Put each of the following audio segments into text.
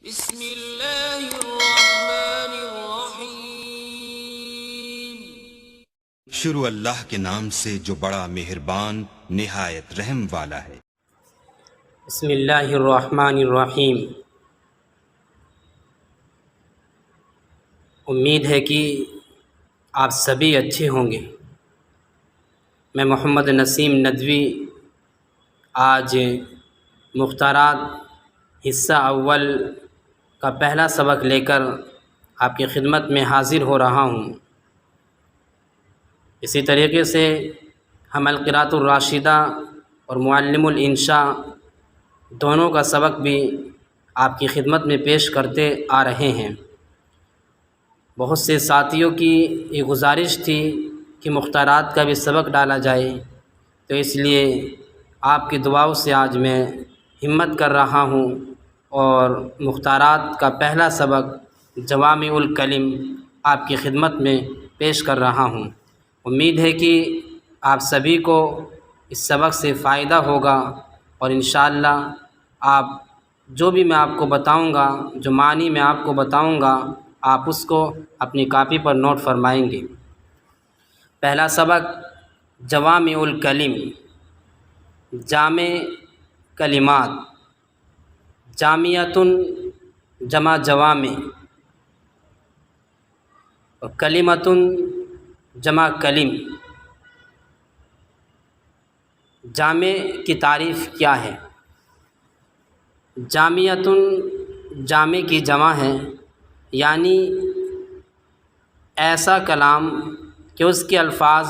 بسم اللہ الرحمن الرحیم۔ شروع اللہ کے نام سے جو بڑا مہربان نہایت رحم والا ہے۔ بسم اللہ الرحمن الرحیم۔ امید ہے کہ آپ سبھی اچھے ہوں گے۔ میں محمد نسیم ندوی آج مختارات حصہ اول کا پہلا سبق لے کر آپ کی خدمت میں حاضر ہو رہا ہوں۔ اسی طریقے سے ہم القراءۃ الراشدہ اور معلم الانشاء دونوں کا سبق بھی آپ کی خدمت میں پیش کرتے آ رہے ہیں۔ بہت سے ساتھیوں کی یہ گزارش تھی کہ مختارات کا بھی سبق ڈالا جائے، تو اس لیے آپ کی دعاؤں سے آج میں ہمت کر رہا ہوں اور مختارات کا پہلا سبق جوامع الکلم آپ کی خدمت میں پیش کر رہا ہوں۔ امید ہے کہ آپ سبھی کو اس سبق سے فائدہ ہوگا اور انشاءاللہ آپ جو بھی میں آپ کو بتاؤں گا، جو معنی میں آپ کو بتاؤں گا، آپ اس کو اپنی کاپی پر نوٹ فرمائیں گے۔ پہلا سبق جوامع الکلم، جامع کلمات، جامعۃ جمع جوامع اور کلمۃ جمع کلم۔ جامع کی تعریف کیا ہے؟ جامعۃ جامع کی جمع ہے، یعنی ایسا کلام کہ اس کے الفاظ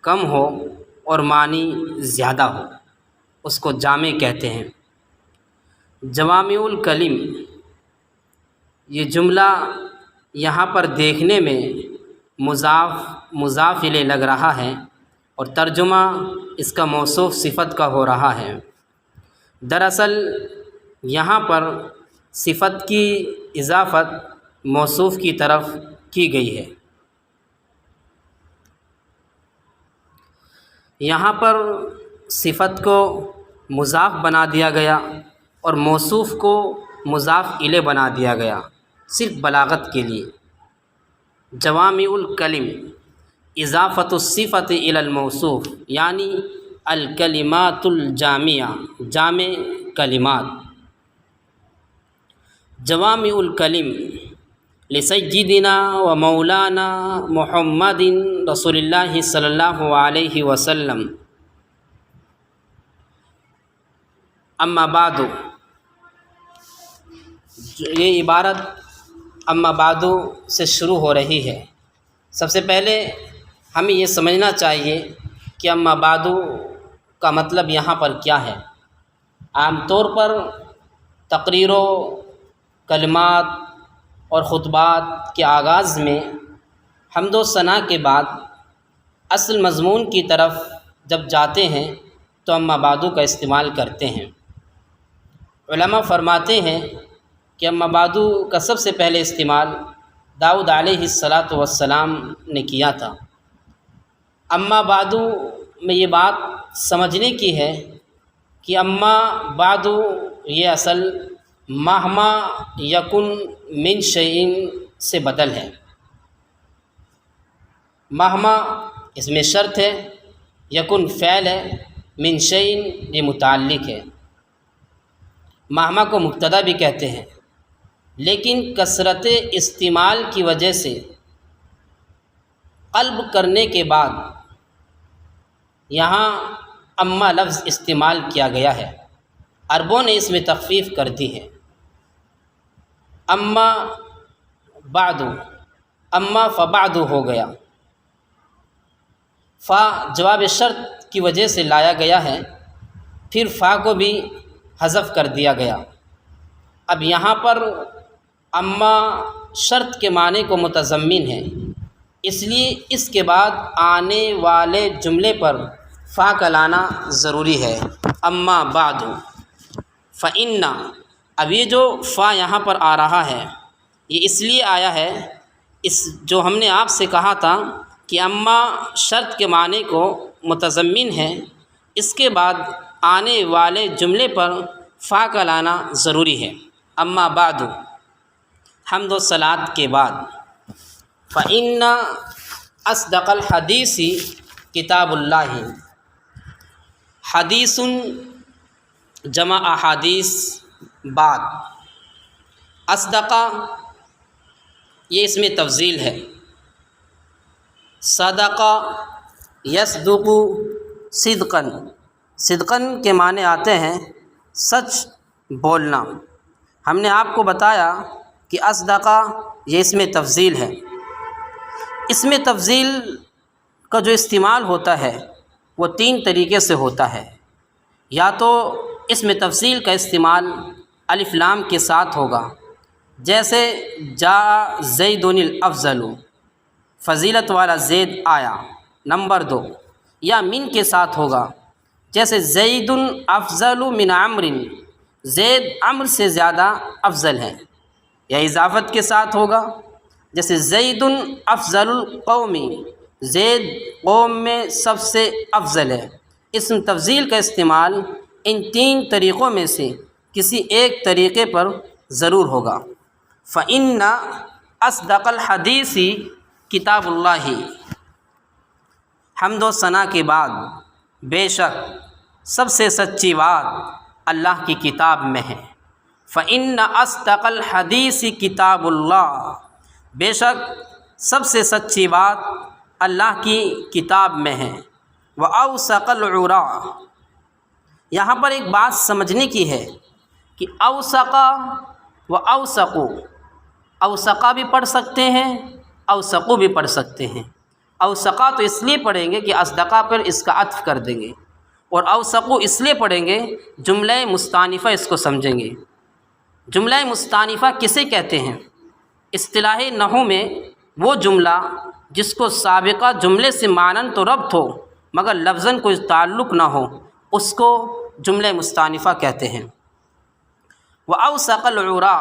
کم ہو اور معنی زیادہ ہو، اس کو جامع کہتے ہیں۔ جوامع الکلم، یہ جملہ یہاں پر دیکھنے میں مضاف الیہ لگ رہا ہے اور ترجمہ اس کا موصوف صفت کا ہو رہا ہے۔ دراصل یہاں پر صفت کی اضافت موصوف کی طرف کی گئی ہے۔ یہاں پر صفت کو مضاف بنا دیا گیا اور موصوف کو مضاف الیہ بنا دیا گیا، صرف بلاغت کے لیے۔ جوامع الکلم اضافت الصفت الی الموصوف، یعنی الکلمات الجامعہ، جامع کلمات۔ جوامع الکلم لسیدنا و مولانا محمد رسول اللہ صلی اللہ علیہ وسلم۔ اما بعد، یہ عبارت اما بعد سے شروع ہو رہی ہے۔ سب سے پہلے ہمیں یہ سمجھنا چاہیے کہ اما بعد کا مطلب یہاں پر کیا ہے۔ عام طور پر تقریروں، کلمات اور خطبات کے آغاز میں حمد و ثنا کے بعد اصل مضمون کی طرف جب جاتے ہیں تو اما بعد کا استعمال کرتے ہیں۔ علماء فرماتے ہیں کہ اما بعد کا سب سے پہلے استعمال داؤد علیہ السلام نے کیا تھا۔ اما بعد میں یہ بات سمجھنے کی ہے کہ اما بعد یہ اصل مہما یکن من شیء سے بدل ہے۔ مہما اس میں شرط ہے، یکن فعل ہے، من شیء یہ متعلق ہے۔ مہما کو مبتدا بھی کہتے ہیں، لیکن کثرت استعمال کی وجہ سے قلب کرنے کے بعد یہاں اما لفظ استعمال کیا گیا ہے۔ عربوں نے اس میں تخفیف کر دی ہے۔ اما بعد، اما فبعد ہو گیا۔ فا جواب شرط کی وجہ سے لایا گیا ہے، پھر فا کو بھی حذف کر دیا گیا۔ اب یہاں پر اما شرط کے معنی کو متضمن ہے، اس لیے اس کے بعد آنے والے جملے پر فا کا لانا ضروری ہے۔ اما بعد فإن، اب یہ جو فا یہاں پر آ رہا ہے یہ اس لیے آیا ہے، جو ہم نے آپ سے کہا تھا کہ اما شرط کے معنی کو متضمن ہے، اس کے بعد آنے والے جملے پر فا کا لانا ضروری ہے۔ اما بعد، حمد و صلات کے بعد، فإن اصدق الحدیث کتاب اللہ، حدیث جمع احادیث بعد، اصدق یہ اس میں تفضیل ہے، صدق یصدق صدقاً، صدقاً کے معنی آتے ہیں سچ بولنا۔ ہم نے آپ کو بتایا کہ اصدق یہ اس میں تفضیل ہے۔ اس میں تفضیل کا جو استعمال ہوتا ہے وہ 3 طریقے سے ہوتا ہے۔ یا تو اس میں تفضیل کا استعمال الف لام کے ساتھ ہوگا، جیسے جاء زید الافضل، فضیلت والا زید آیا۔ نمبر 2، یا من کے ساتھ ہوگا، جیسے زید افضل من عمر، زید عمر سے زیادہ افضل ہے۔ یا اضافت کے ساتھ ہوگا، جیسے زید افضل القوم، زید قوم میں سب سے افضل ہے۔ اسم تفضیل کا استعمال ان 3 طریقوں میں سے کسی ایک طریقے پر ضرور ہوگا۔ فإن اصدق الحدیث کتاب اللہ، حمد و ثنا کے بعد بے شک سب سے سچی بات اللہ کی کتاب میں ہے۔ فإن اصدق الحدیث کتاب اللہ، بے شک سب سے سچی بات اللہ کی کتاب میں ہے۔ وأوثق العریٰ، یہاں پر ایک بات سمجھنے کی ہے کہ اوثق و اوثق، اوثق بھی پڑھ سکتے ہیں، اوثق بھی پڑھ سکتے ہیں۔ اوثق تو اس لیے پڑھیں گے کہ اصدقہ پر اس کا عطف کر دیں گے، اور اوثق اس لیے پڑھیں گے جملہ مستانفہ اس کو سمجھیں گے۔ جملہ مستانفہ کسے کہتے ہیں؟ اصطلاح نحو میں وہ جملہ جس کو سابقہ جملے سے معنن تو ربط ہو مگر لفظاً کوئی تعلق نہ ہو، اس کو جملہ مستانفہ کہتے ہیں۔ وأوثق العریٰ،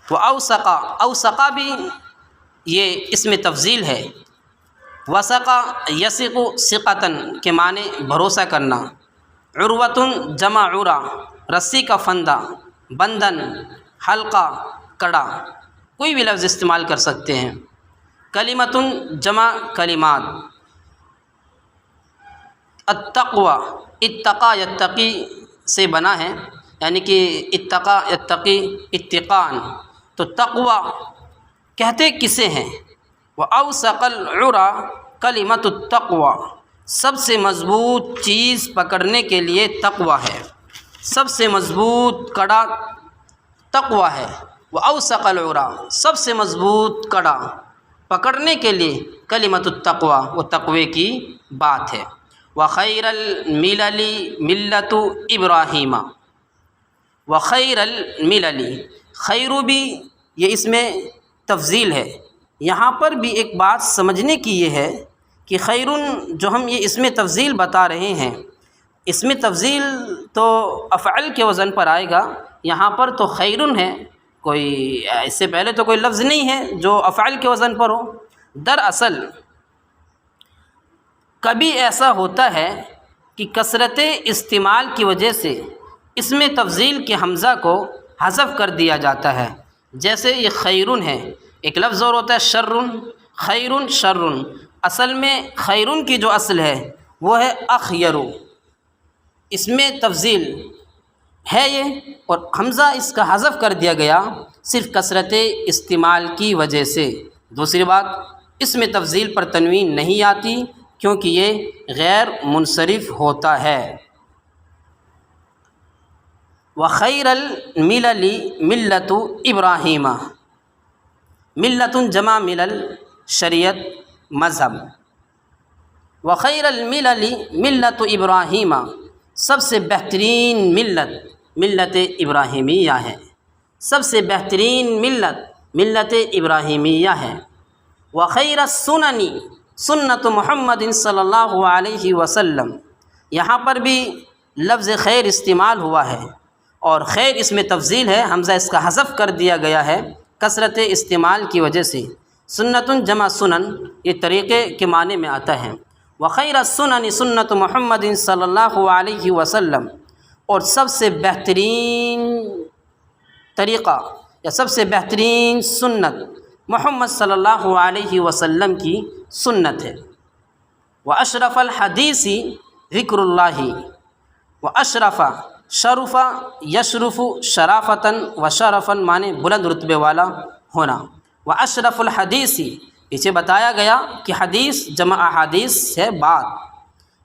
وأوثق، اوثق بھی یہ اس میں تفضیل ہے۔ وثق یثق ثقۃً کے معنی بھروسہ کرنا۔ عروۃ جمع عرا، رسی کا پھندا، بندھن، حلقہ، کڑا، کوئی بھی لفظ استعمال کر سکتے ہیں۔ کلمۃ جمع کلمات۔ التقوی، اتقا یتقی سے بنا ہے، یعنی کہ اتقا یتقی اتقان، تو تقوی کہتے کسے ہیں؟ وأوثق العریٰ کلمۃ التقوی، سب سے مضبوط چیز پکڑنے کے لیے تقوی ہے، سب سے مضبوط کڑا تقوی ہے۔ وأوثق العریٰ، سب سے مضبوط کڑا پکڑنے کے لیے کلمۃ التقوی، وہ تقوی کی بات ہے۔ وخیر الملل ملت ابراہیم، وخیر الملل، خیر بھی یہ اس میں تفضیل ہے۔ یہاں پر بھی ایک بات سمجھنے کی یہ ہے کہ خیرن جو ہم یہ اس میں تفضیل بتا رہے ہیں، اس میں تفضیل تو افعل کے وزن پر آئے گا، یہاں پر تو خیرن ہے، کوئی اس سے پہلے تو کوئی لفظ نہیں ہے جو افعل کے وزن پر ہو۔ دراصل کبھی ایسا ہوتا ہے کہ کثرت استعمال کی وجہ سے اس میں تفضیل کے حمزہ کو حذف کر دیا جاتا ہے، جیسے یہ خیرن ہے۔ ایک لفظ اور ہوتا ہے شرن، خیرن شرن، اصل میں خیرن کی جو اصل ہے وہ ہے اخیر، اس میں تفضیل ہے یہ، اور حمزہ اس کا حذف کر دیا گیا صرف کثرت استعمال کی وجہ سے۔ دوسری بات، اس میں تفضیل پر تنوین نہیں آتی کیونکہ یہ غیر منصرف ہوتا ہے۔ وخیر الملل ملت ابراہیم، ملت جمع ملل، شریعت، مذہب۔ وخیر الملل ملت ابراہیم، سب سے بہترین ملت ملت ابراہیمیہ ہے، سب سے بہترین ملت ملت ابراہیمیہ ہے۔ وخیر السنن سنت محمد صلی اللہ علیہ وسلم، یہاں پر بھی لفظ خیر استعمال ہوا ہے، اور خیر اس میں تفضیل ہے، حمزہ اس کا حذف کر دیا گیا ہے کثرت استعمال کی وجہ سے۔ سنت جمع سنن یہ طریقے کے معنی میں آتا ہے۔ وخیر السنن سنت محمد صلی اللہ علیہ وسلم، اور سب سے بہترین طریقہ یا سب سے بہترین سنت محمد صلی اللہ علیہ وسلم کی سنت ہے۔ واشرف الحدیث ذکر اللہ، واشرف شرف یشرف شرافتاً وشرفاً معنی بلند رتبے والا ہونا۔ واشرف الحدیث پیچھے بتایا گیا کہ حدیث جمع احادیث ہے بات،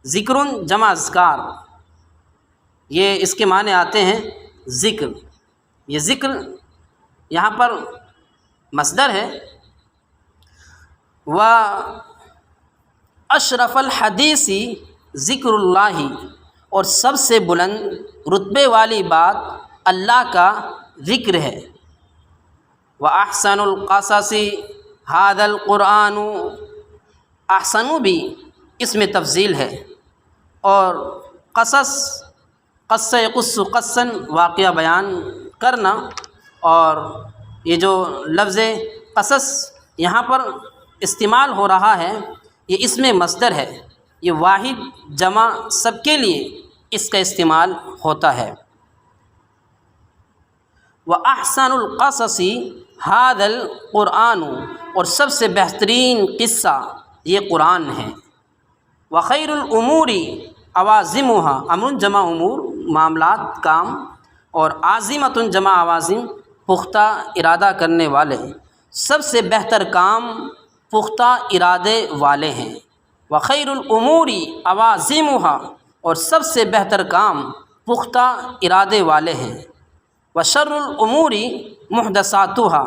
ذکر جمع اذکار، یہ اس کے معنی آتے ہیں ذکر۔ یہ ذکر یہاں پر مصدر ہے۔ و اشرف الحدیث ذکر اللہ، اور سب سے بلند رتبے والی بات اللہ کا ذکر ہے۔ وَأَحْسَنُ الْقَصَصِ هَذَا الْقُرْآنُ، احسن بھی اس میں تفضیل ہے، اور قصص قص یقص قصاً واقعہ بیان کرنا، اور یہ جو لفظ قصص یہاں پر استعمال ہو رہا ہے یہ اس میں مصدر ہے، یہ واحد جمع سب کے لیے اس کا استعمال ہوتا ہے۔ وَأَحْسَنُ الْقَصَصِ هَذَا الْقُرْآنُ، اور سب سے بہترین قصہ یہ قرآن ہے۔ وَخَيْرُ الْأُمُورِ عَوَازِمُهَا، امر جمع امور معاملات کام، اور عازمۃ جمع عوازم پختہ ارادہ کرنے والے، سب سے بہتر کام پختہ ارادے والے ہیں۔ وخیر الامور عوازمها، اور سب سے بہتر کام پختہ ارادے والے ہیں۔ وشر الامور محدثاتها،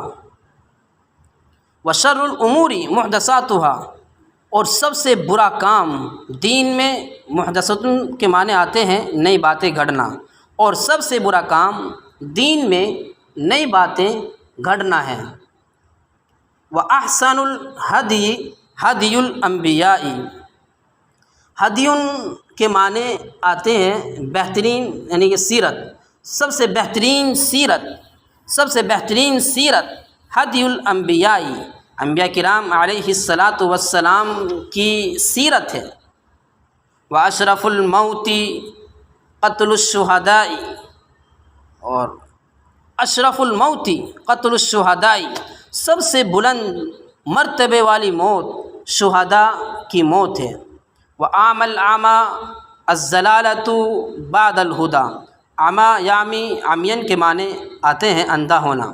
وشر الامور محدثاتها، اور سب سے برا کام دین میں، محدثۃ کے معنی آتے ہیں نئی باتیں گھڑنا، اور سب سے برا کام دین میں نئی باتیں گھڑنا ہے۔ وَأَحْسَنُ الْهَدْيِ هَدْيُ الْأَنْبِيَاءِ، ہدی کے معنی آتے ہیں بہترین، یعنی کہ سیرت، سب سے بہترین سیرت، سب سے بہترین سیرت ہدی الانبیاء، انبیاء کرام علیہ الصلاۃ والسلام کی سیرت ہے۔ واشرف الموت قتل الشہداء، اور اشرف الموت قتل الشہداء، سب سے بلند مرتبے والی موت شہداء کی موت ہے۔ وعام العمی الضلالۃ بعد الہدی، عمی یامی عمین کے معنی آتے ہیں اندھا ہونا،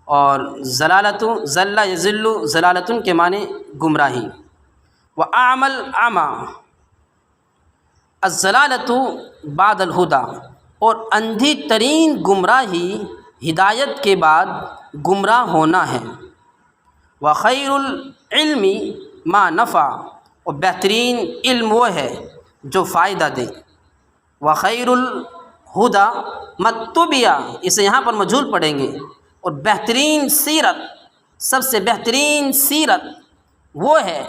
اور ضلالت ضل یضل ضلالۃ کے معنی گمراہی۔ وعام العمی الضلالۃ بعد الہدی، اور اندھی ترین گمراہی ہدایت کے بعد گمراہ ہونا ہے۔ وخیر العلم ما نفع، اور بہترین علم وہ ہے جو فائدہ دے۔ وخیر الہدی ما اتبع، اسے یہاں پر مجہول پڑھیں گے، اور بہترین سیرت، سب سے بہترین سیرت وہ ہے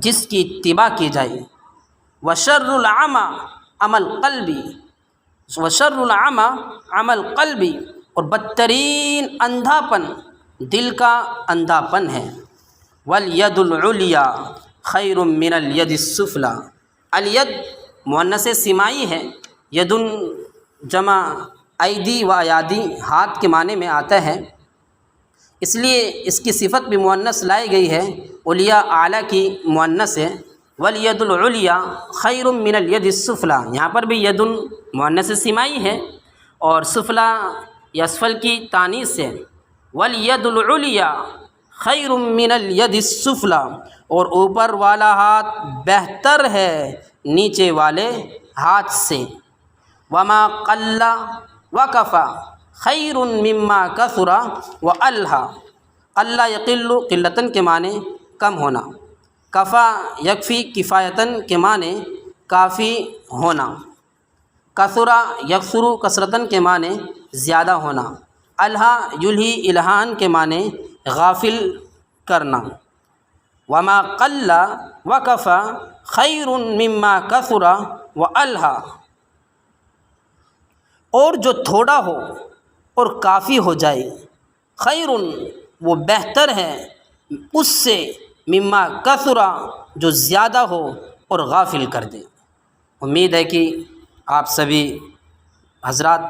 جس کی اتباع کی جائے۔ وشر العمی عمل قلبی، وشر العمی عمل قلبی، اور بدترین اندھا پن دل کا اندھا پن ہے۔ والید العلیا خیر من الید السفلی، الید مؤنث سمائی ہے، ید جمع ایدی و ایادی ہاتھ کے معنی میں آتا ہے، اس لیے اس کی صفت بھی مؤنث لائی گئی ہے، علیا اعلیٰ کی مؤنث ہے۔ والید العلیا خیر من الید السفلی، یہاں پر بھی ید مؤنث سمائی ہے، اور سفلی یا اسفل کی تانیث ہے۔ والید العلیا خیر من الید السفلی، اور اوپر والا ہاتھ بہتر ہے نیچے والے ہاتھ سے۔ وما قل وکفی خیر مما کثر والہی، قل یقل قلتاً کے معنی کم ہونا، کفا یکفی کفایتاً کے معنی کافی ہونا، کثر یکثر کثرتاً کے معنی زیادہ ہونا، الہی یلہی الہان کے معنی غافل کرنا۔ وما قل وکفی خیر مما کثر والہی، اور جو تھوڑا ہو اور کافی ہو جائے، خیر وہ بہتر ہے اس سے، مما کثر جو زیادہ ہو اور غافل کر دے۔ امید ہے کہ آپ سبھی حضرات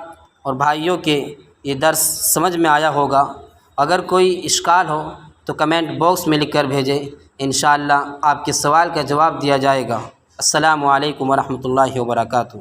اور بھائیوں کے یہ درس سمجھ میں آیا ہوگا۔ اگر کوئی اشکال ہو تو کمنٹ باکس میں لکھ کر بھیجیں، انشاءاللہ آپ کے سوال کا جواب دیا جائے گا۔ السلام علیکم ورحمۃ اللہ وبرکاتہ۔